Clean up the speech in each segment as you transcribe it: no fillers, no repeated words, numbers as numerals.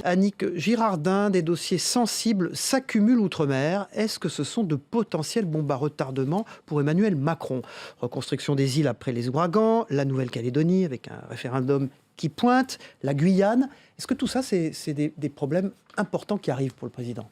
Annick Girardin, des dossiers sensibles s'accumulent outre-mer. Est-ce que ce sont de potentielles bombes à retardement pour Emmanuel Macron? Reconstruction des îles après les ouragans, la Nouvelle-Calédonie avec un référendum qui pointe, la Guyane. Est-ce que tout ça, c'est des problèmes importants qui arrivent pour le président?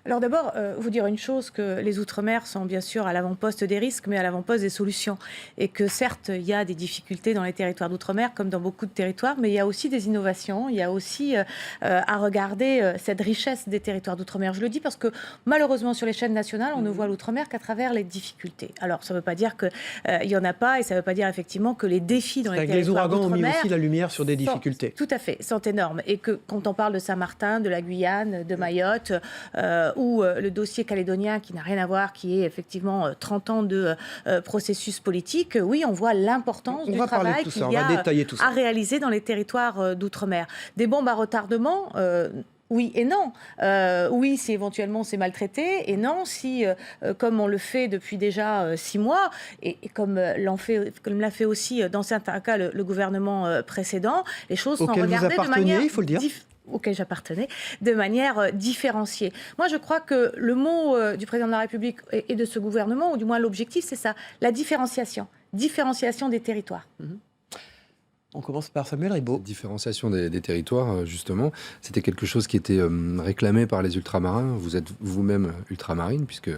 Alors d'abord, vous dire une chose, que les Outre-mer sont bien sûr à l'avant-poste des risques, mais à l'avant-poste des solutions. Et que certes, il y a des difficultés dans les territoires d'Outre-mer, comme dans beaucoup de territoires, mais il y a aussi des innovations, il y a aussi à regarder cette richesse des territoires d'Outre-mer. Je le dis parce que malheureusement, sur les chaînes nationales, on ne voit l'Outre-mer qu'à travers les difficultés. Alors ça ne veut pas dire qu'il n'y en a pas, et ça ne veut pas dire effectivement que les défis dans les territoires d'Outre-mer... Les ouragans ont mis aussi la lumière sur des difficultés. Tout à fait, sont énormes. Et que quand on parle de Saint-Martin, de la Guyane, de Mayotte... ou le dossier calédonien qui n'a rien à voir, qui est effectivement 30 ans de processus politique, oui, on voit l'importance du travail qu'il y a à réaliser dans les territoires d'outre-mer. Des bombes à retardement... oui et non. Oui, si éventuellement c'est maltraité, et non si, comme on le fait depuis déjà 6 mois, et comme l'a fait aussi dans certains cas le gouvernement précédent, les choses sont regardées de manière... il faut le dire. Auquel j'appartenais, de manière différenciée. Moi, je crois que le mot du président de la République et de ce gouvernement, ou du moins l'objectif, c'est ça, la différenciation. Différenciation des territoires. On commence par Samuel Ribaud. Cette différenciation des territoires, justement, c'était quelque chose qui était réclamé par les ultramarins. Vous êtes vous-même ultramarine, puisque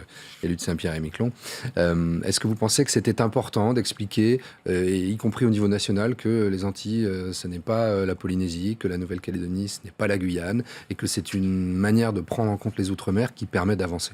élu de Saint-Pierre-et-Miquelon. Est-ce que vous pensez que c'était important d'expliquer, y compris au niveau national, que les Antilles, ce n'est pas la Polynésie, que la Nouvelle-Calédonie, ce n'est pas la Guyane, et que c'est une manière de prendre en compte les outre-mer qui permet d'avancer?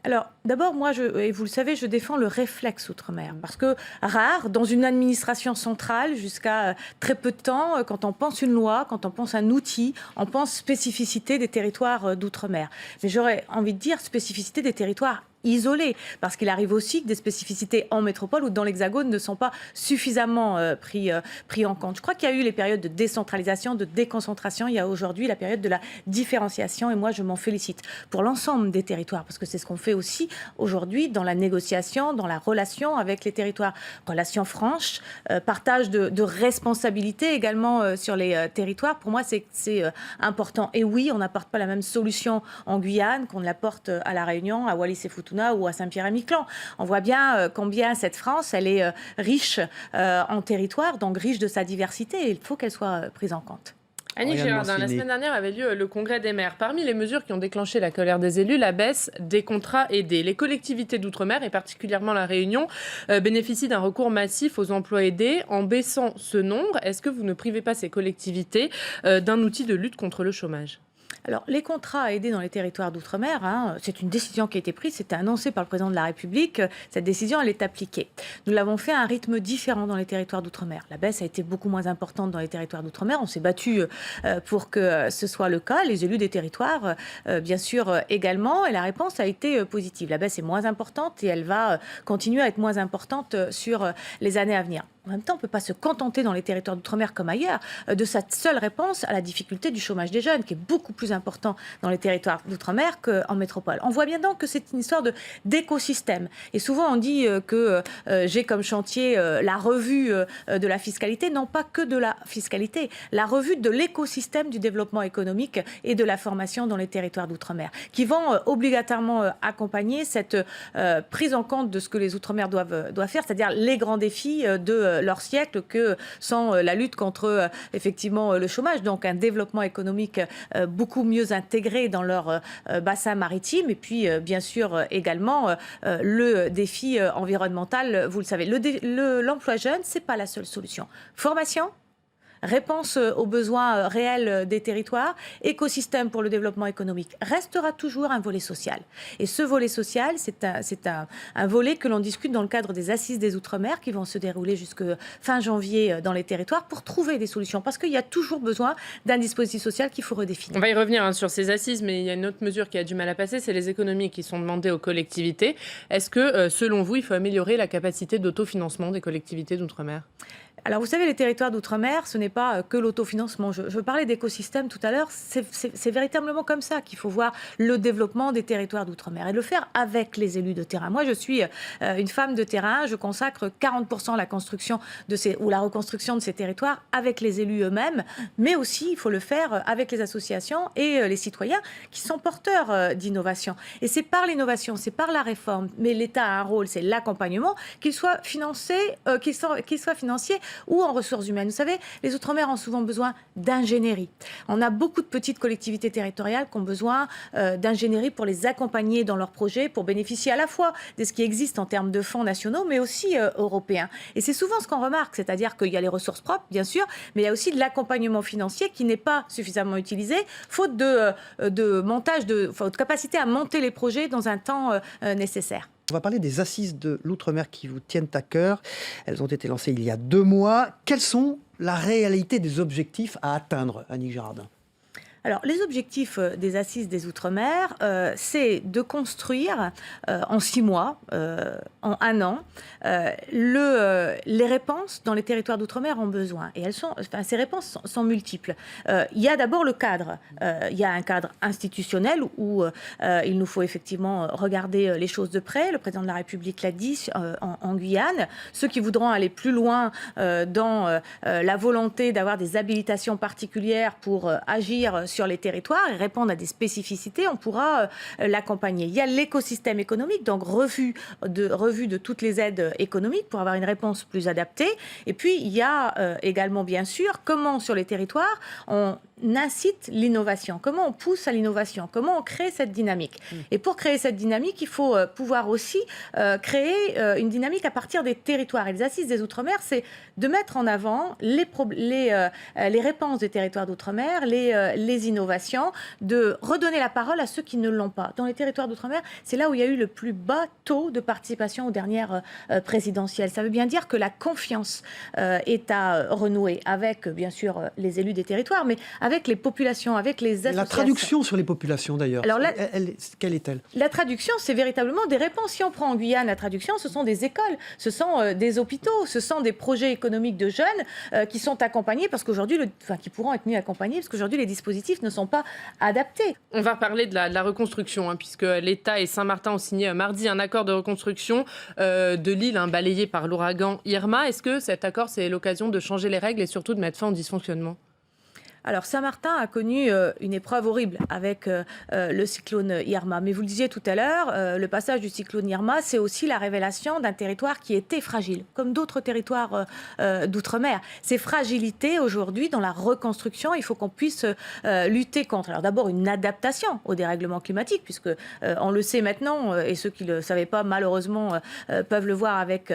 Alors, d'abord, moi, et vous le savez, je défends le réflexe outre-mer. Parce que rare, dans une administration centrale, jusqu'à très peu de temps, quand on pense une loi, quand on pense un outil, on pense spécificité des territoires d'outre-mer. Mais j'aurais envie de dire spécificité des territoires isolés, parce qu'il arrive aussi que des spécificités en métropole ou dans l'Hexagone ne sont pas suffisamment pris en compte. Je crois qu'il y a eu les périodes de décentralisation, de déconcentration. Il y a aujourd'hui la période de la différenciation, et moi je m'en félicite pour l'ensemble des territoires, parce que c'est ce qu'on fait aussi aujourd'hui dans la négociation, dans la relation avec les territoires. Relations franches, partage de responsabilités également sur les territoires. Pour moi, c'est important. Et oui, on n'apporte pas la même solution en Guyane qu'on l'apporte à La Réunion, à Wallis-et-Futuna ou à Saint-Pierre-et-Miquelon. On voit bien combien cette France, elle est riche en territoire, donc riche de sa diversité, et il faut qu'elle soit prise en compte. Annick Girardin, la semaine dernière avait lieu le congrès des maires. Parmi les mesures qui ont déclenché la colère des élus, la baisse des contrats aidés. Les collectivités d'outre-mer, et particulièrement la Réunion, bénéficient d'un recours massif aux emplois aidés. En baissant ce nombre, est-ce que vous ne privez pas ces collectivités d'un outil de lutte contre le chômage ? Alors, les contrats à aider dans les territoires d'outre-mer, c'est une décision qui a été prise, c'était annoncé par le président de la République. Cette décision, elle est appliquée. Nous l'avons fait à un rythme différent dans les territoires d'outre-mer. La baisse a été beaucoup moins importante dans les territoires d'outre-mer. On s'est battu pour que ce soit le cas. Les élus des territoires, bien sûr, également. Et la réponse a été positive. La baisse est moins importante et elle va continuer à être moins importante sur les années à venir. En même temps, on ne peut pas se contenter dans les territoires d'outre-mer comme ailleurs de cette seule réponse à la difficulté du chômage des jeunes, qui est beaucoup plus important dans les territoires d'outre-mer qu'en métropole. On voit bien donc que c'est une histoire d'écosystème. Et souvent, on dit que j'ai comme chantier la revue de la fiscalité, non pas que de la fiscalité, la revue de l'écosystème du développement économique et de la formation dans les territoires d'outre-mer, qui vont obligatoirement accompagner cette prise en compte de ce que les outre-mer doivent faire, c'est-à-dire les grands défis de leur siècle que sont la lutte contre effectivement le chômage, donc un développement économique beaucoup mieux intégré dans leur bassin maritime, et puis bien sûr également le défi environnemental, vous le savez. L'emploi jeune, c'est pas la seule solution. Formation, réponse aux besoins réels des territoires, écosystème pour le développement économique, restera toujours un volet social. Et ce volet social, c'est un volet que l'on discute dans le cadre des assises des Outre-mer qui vont se dérouler jusque fin janvier dans les territoires pour trouver des solutions. Parce qu'il y a toujours besoin d'un dispositif social qu'il faut redéfinir. On va y revenir sur ces assises, mais il y a une autre mesure qui a du mal à passer, c'est les économies qui sont demandées aux collectivités. Est-ce que, selon vous, il faut améliorer la capacité d'autofinancement des collectivités d'outre-mer ? Alors, vous savez, les territoires d'outre-mer, ce n'est pas que l'autofinancement. Je parlais d'écosystème tout à l'heure. C'est véritablement comme ça qu'il faut voir le développement des territoires d'outre-mer et le faire avec les élus de terrain. Moi, je suis une femme de terrain. Je consacre 40% à la construction ou la reconstruction de ces territoires avec les élus eux-mêmes. Mais aussi, il faut le faire avec les associations et les citoyens qui sont porteurs d'innovation. Et c'est par l'innovation, c'est par la réforme. Mais l'État a un rôle, c'est l'accompagnement, qu'il soit financé, qu'il soit financier ou en ressources humaines. Vous savez, les Outre-mer ont souvent besoin d'ingénierie. On a beaucoup de petites collectivités territoriales qui ont besoin d'ingénierie pour les accompagner dans leurs projets, pour bénéficier à la fois de ce qui existe en termes de fonds nationaux, mais aussi européens. Et c'est souvent ce qu'on remarque, c'est-à-dire qu'il y a les ressources propres, bien sûr, mais il y a aussi de l'accompagnement financier qui n'est pas suffisamment utilisé, faute de capacité à monter les projets dans un temps nécessaire. On va parler des assises de l'outre-mer qui vous tiennent à cœur. Elles ont été lancées il y a 2 mois. Quelles sont la réalité des objectifs à atteindre, Annick Girardin ? Alors, les objectifs des assises des Outre-mer, c'est de construire en 6 mois, en 1 an, les réponses dont les territoires d'Outre-mer ont besoin. Et ces réponses sont multiples. Il y a d'abord le cadre. Il y a un cadre institutionnel où il nous faut effectivement regarder les choses de près. Le président de la République l'a dit en Guyane. Ceux qui voudront aller plus loin dans la volonté d'avoir des habilitations particulières pour agir sur les territoires et répondre à des spécificités, on pourra l'accompagner. Il y a l'écosystème économique, donc revue de toutes les aides économiques pour avoir une réponse plus adaptée. Et puis, il y a également, bien sûr, comment sur les territoires on incite l'innovation, comment on pousse à l'innovation, comment on crée cette dynamique. Et pour créer cette dynamique, il faut pouvoir aussi créer une dynamique à partir des territoires. Et les assises des Outre-mer, c'est de mettre en avant les réponses des territoires d'Outre-mer, les innovations, de redonner la parole à ceux qui ne l'ont pas. Dans les territoires d'Outre-mer, c'est là où il y a eu le plus bas taux de participation aux dernières présidentielles. Ça veut bien dire que la confiance est à renouer avec, bien sûr, les élus des territoires, mais avec les populations, avec les associations. La traduction sur les populations, d'ailleurs, alors, quelle est-elle ? La traduction, c'est véritablement des réponses. Si on prend en Guyane, la traduction, ce sont des écoles, ce sont des hôpitaux, ce sont des projets économiques de jeunes qui sont accompagnés, parce qu'aujourd'hui, qui pourront être mieux accompagnés, parce qu'aujourd'hui, les dispositifs ne sont pas adaptés. On va reparler de la reconstruction, puisque l'État et Saint-Martin ont signé mardi un accord de reconstruction de l'île balayée par l'ouragan Irma. Est-ce que cet accord, c'est l'occasion de changer les règles et surtout de mettre fin au dysfonctionnement ? Alors, Saint-Martin a connu une épreuve horrible avec le cyclone Irma. Mais vous le disiez tout à l'heure, le passage du cyclone Irma, c'est aussi la révélation d'un territoire qui était fragile, comme d'autres territoires d'outre-mer. Ces fragilités, aujourd'hui, dans la reconstruction, il faut qu'on puisse lutter contre. Alors, d'abord, une adaptation au dérèglement climatique, puisque on le sait maintenant, et ceux qui ne le savaient pas, malheureusement, peuvent le voir avec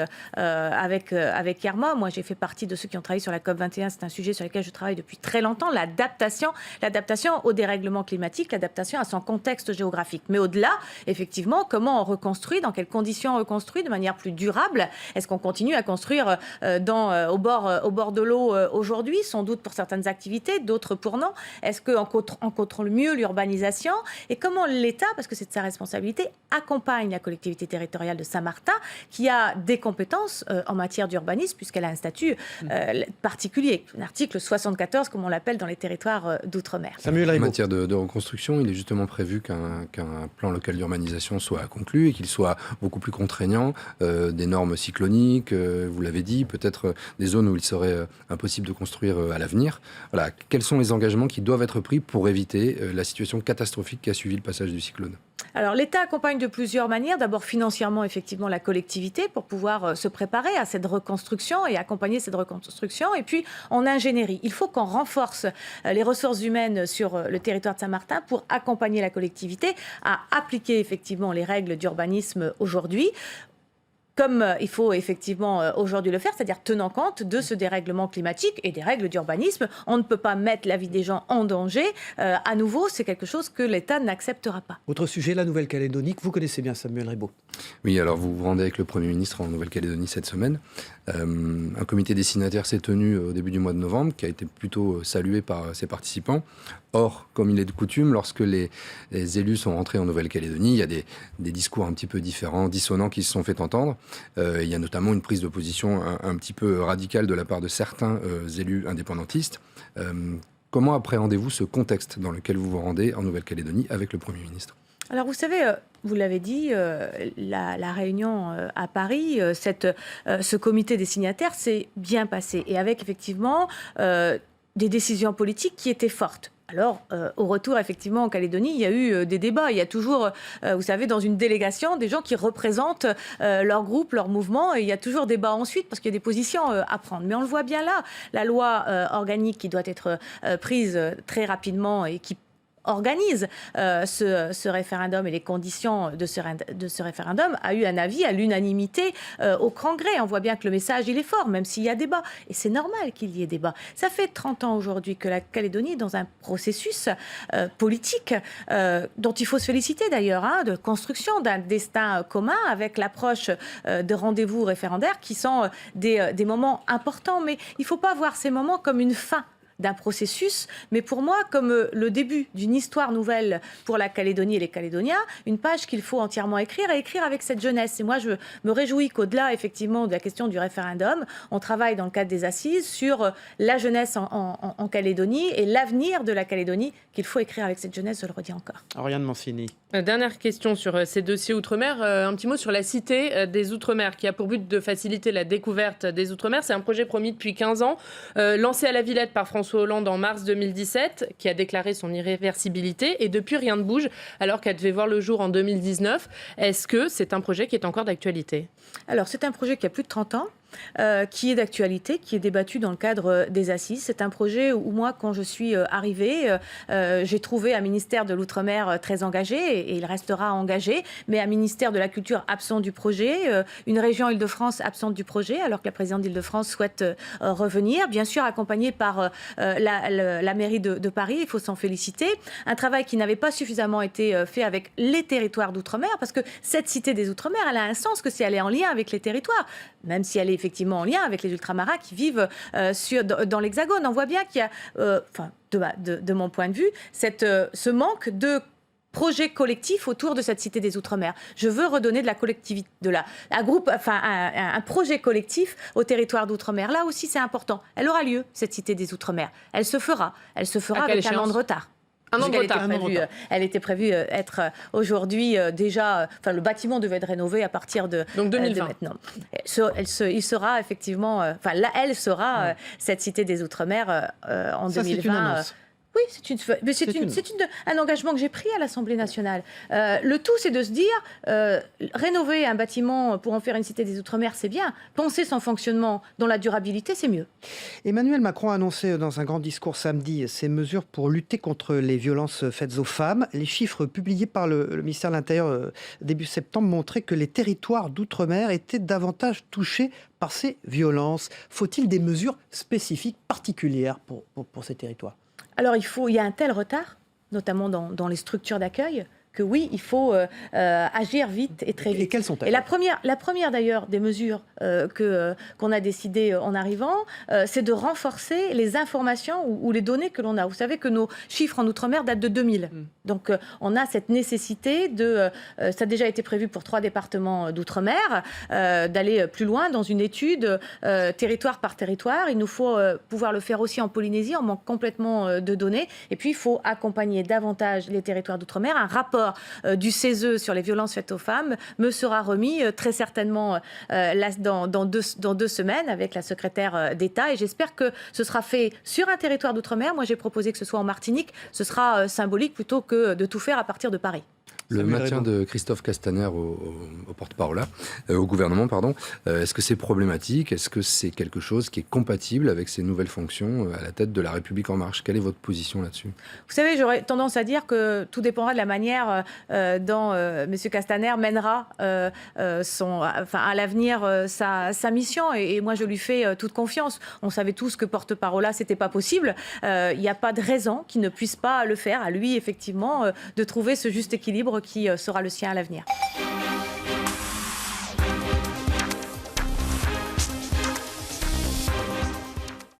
Irma. Moi, j'ai fait partie de ceux qui ont travaillé sur la COP21. C'est un sujet sur lequel je travaille depuis très longtemps. L'adaptation au dérèglement climatique, l'adaptation à son contexte géographique. Mais au-delà, effectivement, comment on reconstruit, dans quelles conditions on reconstruit de manière plus durable ? Est-ce qu'on continue à construire au bord de l'eau aujourd'hui ? Sans doute pour certaines activités, d'autres pour non. Est-ce qu'on contrôle mieux l'urbanisation ? Et comment l'État, parce que c'est de sa responsabilité, accompagne la collectivité territoriale de Saint-Martin, qui a des compétences en matière d'urbanisme, puisqu'elle a un statut particulier, un article 74, comme on l'appelle dans les territoires d'outre-mer. En matière de reconstruction, il est justement prévu qu'un plan local d'urbanisation soit conclu et qu'il soit beaucoup plus contraignant, des normes cycloniques, vous l'avez dit, peut-être des zones où il serait impossible de construire à l'avenir. Voilà. Quels sont les engagements qui doivent être pris pour éviter la situation catastrophique qui a suivi le passage du cyclone ? Alors, l'État accompagne de plusieurs manières. D'abord, financièrement, effectivement, la collectivité pour pouvoir se préparer à cette reconstruction et accompagner cette reconstruction. Et puis, en ingénierie, il faut qu'on renforce les ressources humaines sur le territoire de Saint-Martin pour accompagner la collectivité à appliquer effectivement les règles d'urbanisme aujourd'hui, comme il faut effectivement aujourd'hui le faire, c'est-à-dire tenant compte de ce dérèglement climatique et des règles d'urbanisme. On ne peut pas mettre la vie des gens en danger. À nouveau, c'est quelque chose que l'État n'acceptera pas. Autre sujet, la Nouvelle-Calédonie, que vous connaissez bien, Samuel Raybaud. Oui, alors vous vous rendez avec le Premier ministre en Nouvelle-Calédonie cette semaine. Un comité des signataires s'est tenu au début du mois de novembre, qui a été plutôt salué par ses participants. Or, comme il est de coutume, lorsque les élus sont rentrés en Nouvelle-Calédonie, il y a des discours un petit peu différents, dissonants qui se sont fait entendre. Il y a notamment une prise de position un petit peu radicale de la part de certains élus indépendantistes. Comment appréhendez-vous ce contexte dans lequel vous vous rendez en Nouvelle-Calédonie avec le Premier ministre ? Alors vous savez, vous l'avez dit, la réunion à Paris, ce comité des signataires s'est bien passé et avec effectivement des décisions politiques qui étaient fortes. Alors, au retour, effectivement, en Calédonie, il y a eu des débats. Il y a toujours, vous savez, dans une délégation, des gens qui représentent leur groupe, leur mouvement, et il y a toujours débat ensuite, parce qu'il y a des positions à prendre. Mais on le voit bien là, la loi organique qui doit être prise très rapidement et qui organise ce référendum et les conditions de ce référendum a eu un avis à l'unanimité au Congrès. On voit bien que le message, il est fort, même s'il y a débat. Et c'est normal qu'il y ait débat. Ça fait 30 ans aujourd'hui que la Calédonie est dans un processus politique dont il faut se féliciter d'ailleurs, de construction d'un destin commun avec l'approche de rendez-vous référendaires qui sont des moments importants. Mais il ne faut pas voir ces moments comme une fin d'un processus, mais pour moi, comme le début d'une histoire nouvelle pour la Calédonie et les Calédoniens, une page qu'il faut entièrement écrire et écrire avec cette jeunesse. Et moi, je me réjouis qu'au-delà, effectivement, de la question du référendum, on travaille dans le cadre des assises sur la jeunesse en Calédonie et l'avenir de la Calédonie qu'il faut écrire avec cette jeunesse, je le redis encore. Oriane Mancini. Dernière question sur ces dossiers Outre-mer. Un petit mot sur la Cité des Outre-mer qui a pour but de faciliter la découverte des Outre-mer. C'est un projet promis depuis 15 ans, lancé à la Villette par François Hollande en mars 2017, qui a déclaré son irréversibilité. Et depuis, rien ne bouge, alors qu'elle devait voir le jour en 2019. Est-ce que c'est un projet qui est encore d'actualité ? Alors, c'est un projet qui a plus de 30 ans. Qui est d'actualité, qui est débattu dans le cadre des assises. C'est un projet où moi, quand je suis arrivée, j'ai trouvé un ministère de l'Outre-mer très engagé, et il restera engagé, mais un ministère de la Culture absent du projet, une région Île-de-France absente du projet, alors que la présidente d'Île-de-France souhaite revenir, bien sûr accompagnée par la mairie de Paris, il faut s'en féliciter. Un travail qui n'avait pas suffisamment été fait avec les territoires d'Outre-mer, parce que cette cité des Outre-mer, elle a un sens que si elle est en lien avec les territoires, même si elle est effectivement en lien avec les ultramarins qui vivent dans l'Hexagone. On voit bien qu'il y a, de mon point de vue, ce manque de projet collectif autour de cette cité des Outre-mer. Je veux redonner de la collectivité, un projet collectif au territoire d'Outre-mer. Là aussi, c'est important. Elle aura lieu, cette cité des Outre-mer. Elle se fera avec un an de retard. Un an de retard. Elle était prévue être aujourd'hui déjà. Enfin, le bâtiment devait être rénové à partir de 2020. De maintenant. Il sera effectivement. Elle sera cette cité des Outre-mer en 2020. C'est une annonce. Oui, c'est un engagement que j'ai pris à l'Assemblée nationale. Le tout, c'est de se dire, rénover un bâtiment pour en faire une cité des Outre-mer, c'est bien. Penser son fonctionnement dans la durabilité, c'est mieux. Emmanuel Macron a annoncé dans un grand discours samedi ces mesures pour lutter contre les violences faites aux femmes. Les chiffres publiés par le ministère de l'Intérieur début septembre montraient que les territoires d'Outre-mer étaient davantage touchés par ces violences. Faut-il des mesures spécifiques, particulières pour ces territoires ? Alors, il y a un tel retard, notamment dans les structures d'accueil, que oui, il faut agir vite et très vite. Et quelles sont-elles ? Et la première d'ailleurs des mesures qu'on a décidé en arrivant, c'est de renforcer les informations ou les données que l'on a. Vous savez que nos chiffres en Outre-mer datent de 2000. Donc on a cette nécessité ça a déjà été prévu pour 3 départements d'Outre-mer, d'aller plus loin dans une étude territoire par territoire. Il nous faut pouvoir le faire aussi en Polynésie. On manque complètement de données. Et puis il faut accompagner davantage les territoires d'Outre-mer. Un rapport du CESE sur les violences faites aux femmes me sera remis très certainement dans 2 semaines avec la secrétaire d'État, et j'espère que ce sera fait sur un territoire d'outre-mer. Moi, j'ai proposé que ce soit en Martinique. Ce sera symbolique plutôt que de tout faire à partir de Paris. Le maintien de Christophe Castaner au porte-parole, au gouvernement, pardon, est-ce que c'est problématique ? Est-ce que c'est quelque chose qui est compatible avec ses nouvelles fonctions à la tête de La République En Marche ? Quelle est votre position là-dessus ? Vous savez, j'aurais tendance à dire que tout dépendra de la manière dont M. Castaner mènera à l'avenir sa mission. Et moi, je lui fais toute confiance. On savait tous que porte-parole, c'était pas possible. Il n'y a pas de raison qu'il ne puisse pas le faire. À lui, effectivement, de trouver ce juste équilibre qui sera le sien à l'avenir.